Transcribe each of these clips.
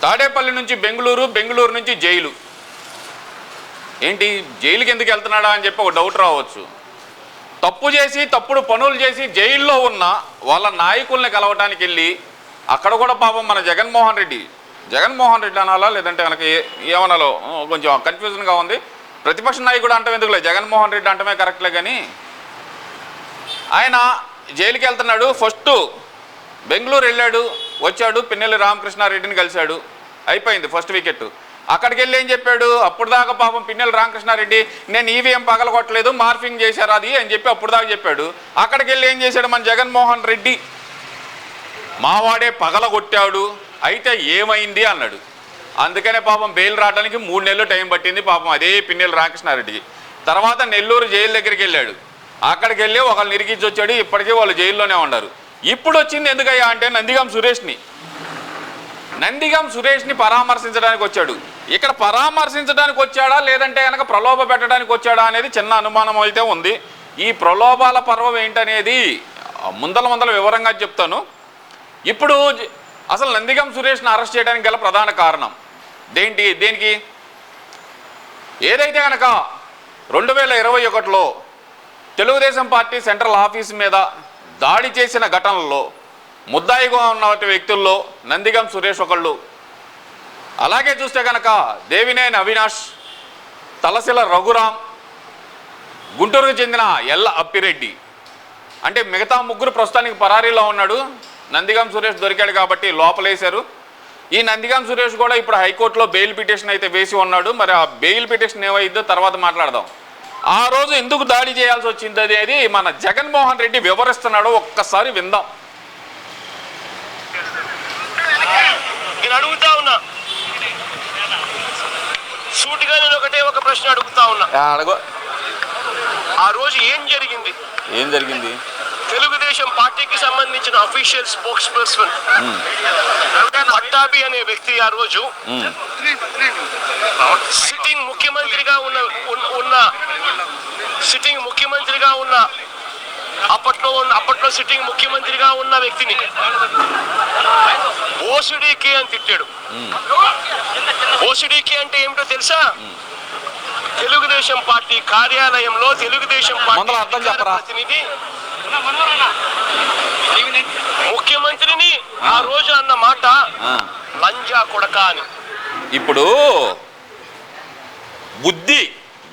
తాడేపల్లి నుంచి బెంగళూరు, బెంగళూరు నుంచి జైలు. ఏంటి జైలుకి ఎందుకు వెళ్తున్నాడా అని చెప్పి ఒక డౌట్ రావచ్చు. తప్పు చేసి తప్పుడు పనులు చేసి జైల్లో ఉన్న వాళ్ళ నాయకుల్ని కలవటానికి వెళ్ళి అక్కడ కూడా పాపం మన జగన్మోహన్ రెడ్డి అనాలా లేదంటే కనుక ఏమనాలో కొంచెం కన్ఫ్యూజన్గా ఉంది. ప్రతిపక్ష నాయకుడు అంటాం ఎందుకులే, జగన్మోహన్ రెడ్డి అంటమే కరెక్ట్లే. కానీ ఆయన జైలుకి వెళ్తున్నాడు. ఫస్ట్ బెంగళూరు వెళ్ళాడు, వచ్చాడు, పిన్నెల్లి రామకృష్ణారెడ్డిని కలిశాడు, అయిపోయింది ఫస్ట్ వికెట్. అక్కడికి వెళ్ళి ఏం చెప్పాడు, అప్పుడు దాకా పాపం పిన్నెల్లి రామకృష్ణారెడ్డి నేను ఈవీఎం పగలగొట్టలేదు, మార్ఫింగ్ చేశారు అది అని చెప్పి అప్పుడు దాకా చెప్పాడు. అక్కడికి వెళ్ళి ఏం చేశాడు మన జగన్మోహన్ రెడ్డి, మావాడే పగలగొట్టాడు అయితే ఏమైంది అన్నాడు. అందుకనే పాపం బెయిల్ రావడానికి 3 నెలలు టైం పట్టింది పాపం అదే పిన్నెల్లి రామకృష్ణారెడ్డికి. తర్వాత నెల్లూరు జైలు దగ్గరికి వెళ్ళాడు, అక్కడికి వెళ్ళి ఒకళ్ళు నిరికించి వచ్చాడు, ఇప్పటికీ వాళ్ళు జైల్లోనే ఉన్నారు. ఇప్పుడు వచ్చింది ఎందుకయ్యా అంటే నందిగం సురేష్ని పరామర్శించడానికి వచ్చాడు. ఇక్కడ పరామర్శించడానికి వచ్చాడా లేదంటే కనుక ప్రలోభ పెట్టడానికి వచ్చాడా అనేది చిన్న అనుమానం అయితే ఉంది. ఈ ప్రలోభాల పర్వం ఏంటనేది ముందల వివరంగా చెప్తాను. ఇప్పుడు అసలు నందిగం సురేష్ని అరెస్ట్ చేయడానికి గల ప్రధాన కారణం దేనికి ఏదైతే కనుక 2021లో తెలుగుదేశం పార్టీ సెంట్రల్ ఆఫీస్ మీద దాడి చేసిన ఘటనలో ముద్దాయిగా ఉన్న వ్యక్తుల్లో నందిగం సురేష్ ఒకళ్ళు, అలాగే చూస్తే కనుక దేవినేని అవినాష్, తలసిల రఘురాం, గుంటూరుకు చెందిన ఎల్ల అప్పిరెడ్డి, అంటే మిగతా ముగ్గురు ప్రస్తుతానికి పరారీలో ఉన్నాడు. నందిగం సురేష్ దొరికాడు కాబట్టి లోపలేశారు. ఈ నందిగం సురేష్ కూడా ఇప్పుడు హైకోర్టులో బెయిల్ పిటిషన్ అయితే వేసి ఉన్నాడు. మరి ఆ బెయిల్ పిటిషన్ ఏమైందో తర్వాత మాట్లాడదాం. ఆ రోజు ఎందుకు దాడి చేయాల్సి వచ్చింది అనేది మన జగన్మోహన్ రెడ్డి వివరిస్తున్నాడు, ఒక్కసారి విందాం. నేను అడుగుతా ఉన్నా సూటిగా, నేను ఒక ప్రశ్న అడుగుతా ఉన్నా. ఆ రోజు ఏం జరిగింది? తెలుగుదేశం పార్టీకి సంబంధించిన అఫీషియల్ స్పోక్స్ పర్సన్ పట్టాభి అనే వ్యక్తి ఆ రోజు సిట్టింగ్ ముఖ్యమంత్రిగా ఉన్న అప్పట్లో సిట్టింగ్ ముఖ్యమంత్రిగా ఉన్న వ్యక్తిని ఓసిడీకే అని తిట్టాడు. ఓసిడీకే అంటే ఏమిటో తెలుసా? తెలుగుదేశం పార్టీ కార్యాలయంలో తెలుగుదేశం పార్టీ ప్రతినిధి ముఖ్యమంత్రిని ఆ రోజు అన్న మాట లంజా కొడక అని. ఇప్పుడు బుద్ధి,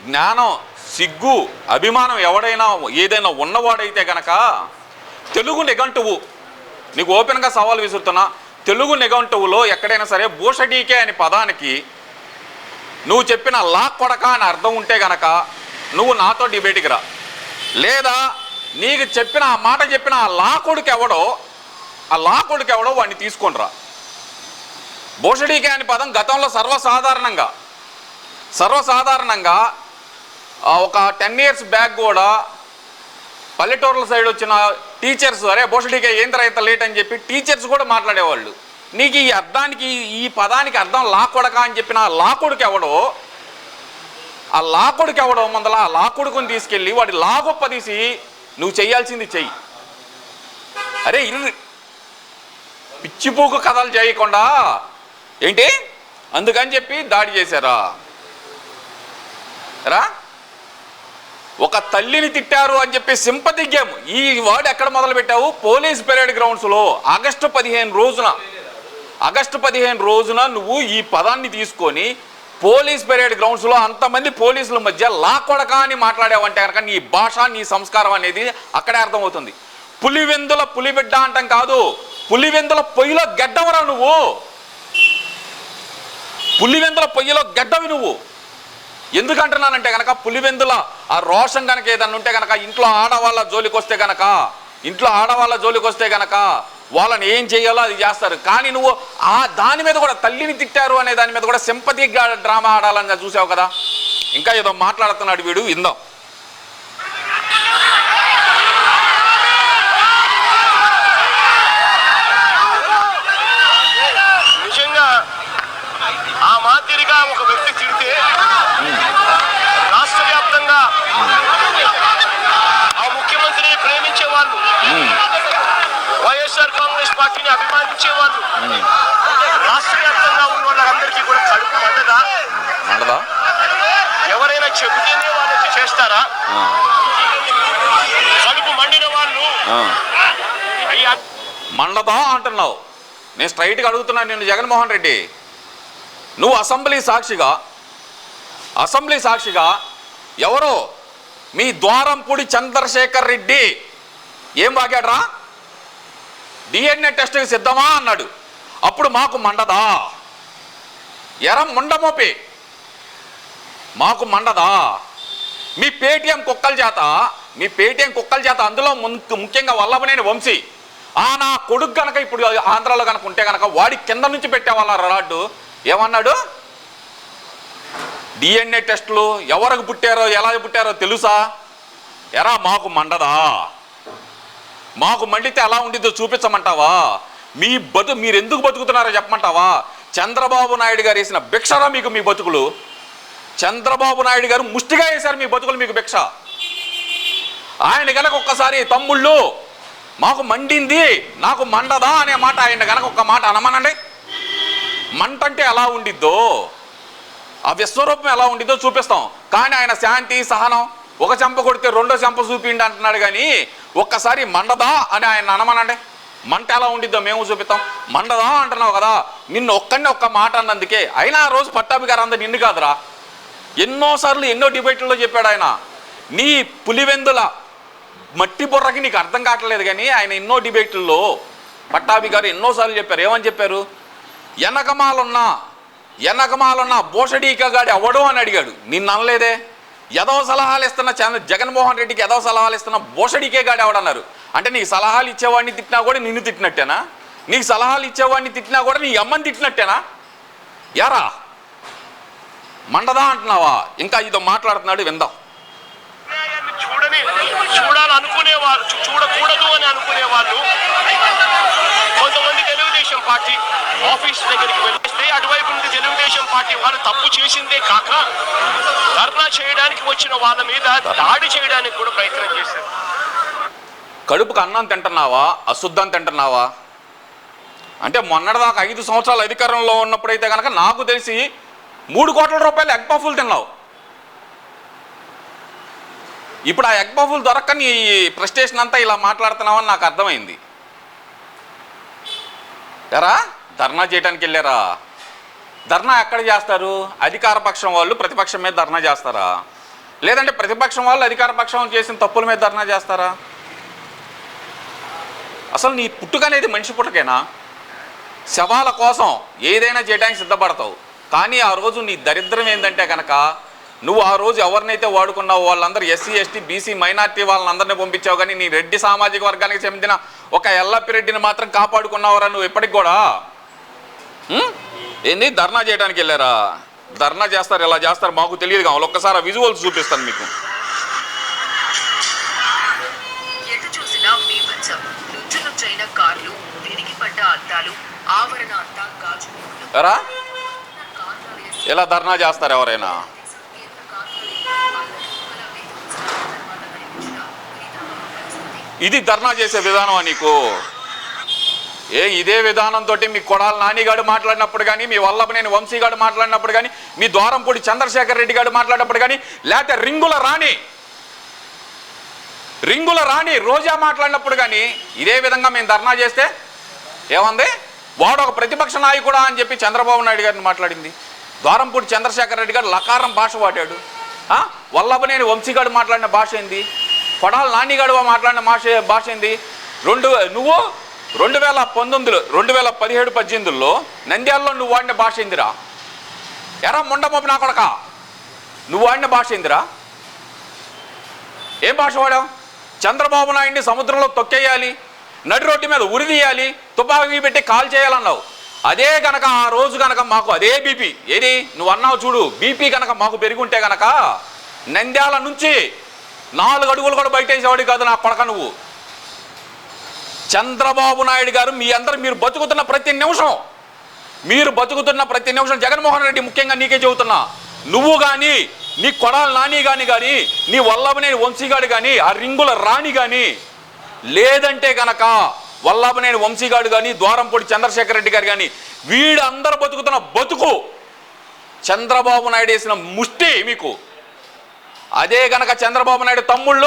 జ్ఞానం, సిగ్గు, అభిమానం ఎవడైనా ఏదైనా ఉన్నవాడైతే గనక తెలుగు నిఘంటువు, నీకు ఓపెన్గా సవాల్ విసురుతున్నా, తెలుగు నిఘంటువులో ఎక్కడైనా సరే బోషడీకే అనే పదానికి నువ్వు చెప్పిన లా కొడక అని అర్థం ఉంటే గనక నువ్వు నాతో డిబేట్కి రా. లేదా నీకు చెప్పిన ఆ మాట చెప్పిన ఆ లా కొడుకు ఎవడో వాడిని తీసుకొని రా. బోషడీకే అనే పదం గతంలో సర్వసాధారణంగా ఒక 10 years బ్యాక్ కూడా పల్లెటూర్ల సైడ్ వచ్చిన టీచర్స్ అరే బోషడీకే ఏం ఇంత లేట్ అని చెప్పి టీచర్స్ కూడా మాట్లాడేవాళ్ళు. నీకు ఈ అర్థానికి ఈ పదానికి అర్థం లా కొడక అని చెప్పిన ఆ లా కొడుకు ఎవడో ముందల ఆ లా కొడుకుని తీసుకెళ్ళి వాడి లా గొప్ప తీసి నువ్వు చెయ్యాల్సింది చెయ్యి. అరే పిచ్చిపోకు కథలు చేయకుండా ఏంటి అందుకని చెప్పి దాడి చేశారా? ఒక తల్లిని తిట్టారు అని చెప్పి సింపతి గేమ్. ఈ వర్డ్ ఎక్కడ మొదలు పెట్టావు? పోలీస్ పెరేడ్ గ్రౌండ్స్లో ఆగస్టు 15 రోజున నువ్వు ఈ పదాన్ని తీసుకొని పోలీస్ పెరేడ్ గ్రౌండ్స్లో అంతమంది పోలీసుల మధ్య లా కొడక అని మాట్లాడావంటే కనుక నీ భాష, నీ సంస్కారం అనేది అక్కడే అర్థమవుతుంది. పులివెందుల పులిబిడ్డ అంటాం కాదు, పులివెందుల పొయ్యిలో గెడ్డవరా నువ్వు. పులివెందుల పొయ్యిలో గెడ్డవి నువ్వు. ఎందుకంటున్నానంటే కనుక పులివెందుల ఆ రోషం కనుక ఏదన్నా ఉంటే కనుక ఇంట్లో ఆడవాళ్ళ జోలికి వస్తే కనుక వాళ్ళని ఏం చేయాలో అది చేస్తారు. కానీ నువ్వు ఆ దాని మీద కూడా తల్లిని తిట్టారు అనే దాని మీద కూడా సింపతి డ్రామా ఆడాలని చూసావు కదా. ఇంకా ఏదో మాట్లాడుతున్నాడు వీడు, ఇందాం. నిజంగా ఆ మాదిరిగా ఒక వ్యక్తి తిడితే రాష్ట్ర వ్యాప్తంగా ఆ ముఖ్యమంత్రిని ప్రేమించే వాళ్ళు, వైఎస్ఆర్ కాంగ్రెస్ పార్టీని అభిమానించే వాళ్ళు, రాష్ట్ర వ్యాప్తంగా ఉన్న చేస్తారా? కడుపు మండిన వాళ్ళు అయ్యా మండదా అంటున్నావు. నేను స్ట్రైట్గా అడుగుతున్నాను నేను, జగన్మోహన్ రెడ్డి, నువ్వు అసెంబ్లీ సాక్షిగా ఎవరో మీ ద్వారంపూడి చంద్రశేఖర్ రెడ్డి ఏం వాగాడ్రా? DNA టెస్ట్కి సిద్ధమా అన్నాడు. అప్పుడు మాకు మండదా? ముండమోపి మాకు మండదా? మీ పేటీఎం కుక్కల చేత అందులో ముఖ్యంగా వల్లభనేని వంశీ నా కొడుకు కనుక ఇప్పుడు ఆంధ్రాలో కనుక ఉంటే కనుక వాడి కింద నుంచి పెట్టేవాళ్ళ రాడ్డు. ఏమన్నాడు? DNA టెస్టులు ఎవరికి పుట్టారో ఎలా పుట్టారో తెలుసా? మాకు మండదా? మాకు మండితే ఎలా ఉండిద్దో చూపించమంటావా? మీరు ఎందుకు బతుకుతున్నారో చెప్పమంటావా? చంద్రబాబు నాయుడు గారు వేసిన భిక్షరా మీకు మీ బతుకులు. చంద్రబాబు నాయుడు గారు ముష్టిగా వేశారు మీ బతుకులు, మీకు భిక్ష. ఆయన గనక ఒక్కసారి తమ్ముళ్ళు మాకు మండింది నాకు మండదా అనే మాట ఆయన గనక ఒక్క మాట అనమనండి. మంట అంటే ఎలా ఉండిద్దో, ఆ విశ్వరూపం ఎలా ఉండిద్దో చూపిస్తాం. కానీ ఆయన శాంతి సహనం, ఒక చెంప కొడితే రెండో చెంప చూపిండి అంటున్నాడు. కానీ ఒక్కసారి మండదా అని ఆయన అనమనండి. మంట ఎలా ఉండిద్దో మేము చూపిస్తాం. మండదా అంటున్నావు కదా, నిన్ను ఒక్క మాట అన్నందుకే. అయినా ఆ రోజు పట్టాభి గారు అందరు నిన్ను కాదురా, ఎన్నోసార్లు ఎన్నో డిబేట్లలో చెప్పాడు ఆయన. నీ పులివెందుల మట్టి బుర్రకి నీకు అర్థం కావట్లేదు. కానీ ఆయన ఎన్నో డిబేట్లలో పట్టాభి గారు ఎన్నోసార్లు చెప్పారు. ఏమని చెప్పారు? వెనకమాలున్న బోషడీకగాడి అవడం అని అడిగాడు. నిన్ను అనలేదే. ఎదవ సలహాలు ఇస్తున్న జగన్మోహన్ రెడ్డికి ఎదవ సలహాలు ఇస్తున్న బోషడీకే గాడి అవడన్నారు. అంటే నీకు సలహాలు ఇచ్చేవాడిని తిట్టినా కూడా నిన్ను తిట్టినట్టేనా? నీకు సలహాలు ఇచ్చేవాడిని తిట్టినా కూడా నీ అమ్మని తిట్టినట్టేనా? యారా మండదా అంటున్నావా? ఇంకా ఇదో మాట్లాడుతున్నాడు, విందాం. చూడాలనుకునేవారు, చూడకూడదు అని అనుకునేవాళ్ళు కొంతమంది తెలుగుదేశం పార్టీ ఆఫీస్ దగ్గరికి వెళ్ళిస్తే అటువైపు నుండి తెలుగుదేశం పార్టీ వాళ్ళు తప్పు చేసిందే కాక ధర్నా చేయడానికి వచ్చిన వాళ్ళ మీద దాడి చేయడానికి కూడా ప్రయత్నం చేశారు. కడుపుకు అన్నం తింటున్నావా, అశుద్ధం తింటున్నావా? అంటే మొన్నటిదాకా 5 సంవత్సరాలు అధికారంలో ఉన్నప్పుడైతే కనుక నాకు తెలిసి 3 కోట్ల రూపాయలు ఎగ్ పఫ్ఫులు తిన్నావు. ఇప్పుడు ఆ ఎగ్ పఫ్ఫులు దొరకని ప్రెస్టేషన్ అంతా ఇలా మాట్లాడుతున్నావని నాకు అర్థమైంది. ఎరా ధర్నా చేయడానికి వెళ్ళారా? ధర్నా ఎక్కడ చేస్తారు? అధికార పక్షం వాళ్ళు ప్రతిపక్షం మీద ధర్నా చేస్తారా? లేదంటే ప్రతిపక్షం వాళ్ళు అధికార పక్షం చేసిన తప్పుల మీద ధర్నా చేస్తారా? అసలు నీ పుట్టుక అనేది మనిషి పుట్టుకేనా? శవాల కోసం ఏదైనా చేయడానికి సిద్ధపడతావు. కానీ ఆ రోజు నీ దరిద్రం ఏంటంటే కనుక నువ్వు ఆ రోజు ఎవరినైతే వాడుకున్నావు వాళ్ళందరూ SC ST BC మైనార్టీ వాళ్ళందరినీ పంపించావు. కానీ నీ రెడ్డి సామాజిక వర్గానికి చెందిన ఒక ఎల్లప్పిరెడ్డిని మాత్రం కాపాడుకున్నావురా నువ్వు ఇప్పటికి కూడా. ఏంది ధర్నా చేయడానికి వెళ్ళారా? ధర్నా చేస్తారు, ఎలా చేస్తారు మాకు తెలియదు. కావాలి ఒక్కసారి ఆ విజువల్స్ చూపిస్తాను మీకు. ఎలా ధర్నా చేస్తారు ఎవరైనా? ఇది ధర్నా చేసే విధానమా నీకు? ఇదే విధానంతో మీ కొడాల నానిగాడు మాట్లాడినప్పుడు కానీ, మీ వల్లభనేని వంశీ గారు మాట్లాడినప్పుడు కానీ, మీ ద్వారంపూడి చంద్రశేఖర్ రెడ్డి గారు మాట్లాడినప్పుడు కానీ, లేకపోతే రింగుల రాణి రోజా మాట్లాడినప్పుడు కానీ ఇదే విధంగా మేము ధర్నా చేస్తే ఏమంది? వాడు ఒక ప్రతిపక్ష నాయకుడా అని చెప్పి చంద్రబాబు నాయుడు గారిని మాట్లాడింది. ద్వారంపూడి చంద్రశేఖర్ రెడ్డి గారు లకారం భాష వాడాడు. వల్లభనేని వంశీ గారు మాట్లాడిన భాష ఏంది? కొడాల నానిగాడు మాట్లాడిన భాష ఏంది? నువ్వు 2019 2017-18లో నంద్యాలలో నువ్వు వాడిన భాష ఏందిరా? ఎరా ముండమోపి నా కొడక, నువ్వు వాడిన భాష ఏందిరా? ఏం భాష వాడావు? చంద్రబాబు నాయుడిని సముద్రంలో తొక్కేయాలి, నడి రోడ్డు మీద ఉరిదీయాలి, తుపాకీ పెట్టి కాల్ చేయాలన్నావు. అదే కనుక ఆ రోజు కనుక మాకు అదే బీపీ ఏది నువ్వు అన్నావు చూడు, బీపీ కనుక మాకు పెరుగుంటే కనుక నంద్యాల నుంచి 4 అడుగులు కూడా బయటేసేవాడు కాదు నా కొడక నువ్వు. చంద్రబాబు నాయుడు గారు మీరు బతుకుతున్న ప్రతి నిమిషం జగన్మోహన్ రెడ్డి ముఖ్యంగా నీకే చెబుతున్నా, నువ్వు కానీ నీ కొడాల నాని కానీ నీ వల్లభనేని వంశీగాడు కానీ ఆ రింగుల రాణి కానీ లేదంటే కనుక వల్లభనేని వంశీగాడు కానీ ద్వారంపూడి చంద్రశేఖర్ రెడ్డి గారు కానీ వీడందరూ బతుకుతున్న బతుకు చంద్రబాబు నాయుడు వేసిన ముష్టి మీకు. అదే గనక చంద్రబాబు నాయుడు తమ్ముళ్ళు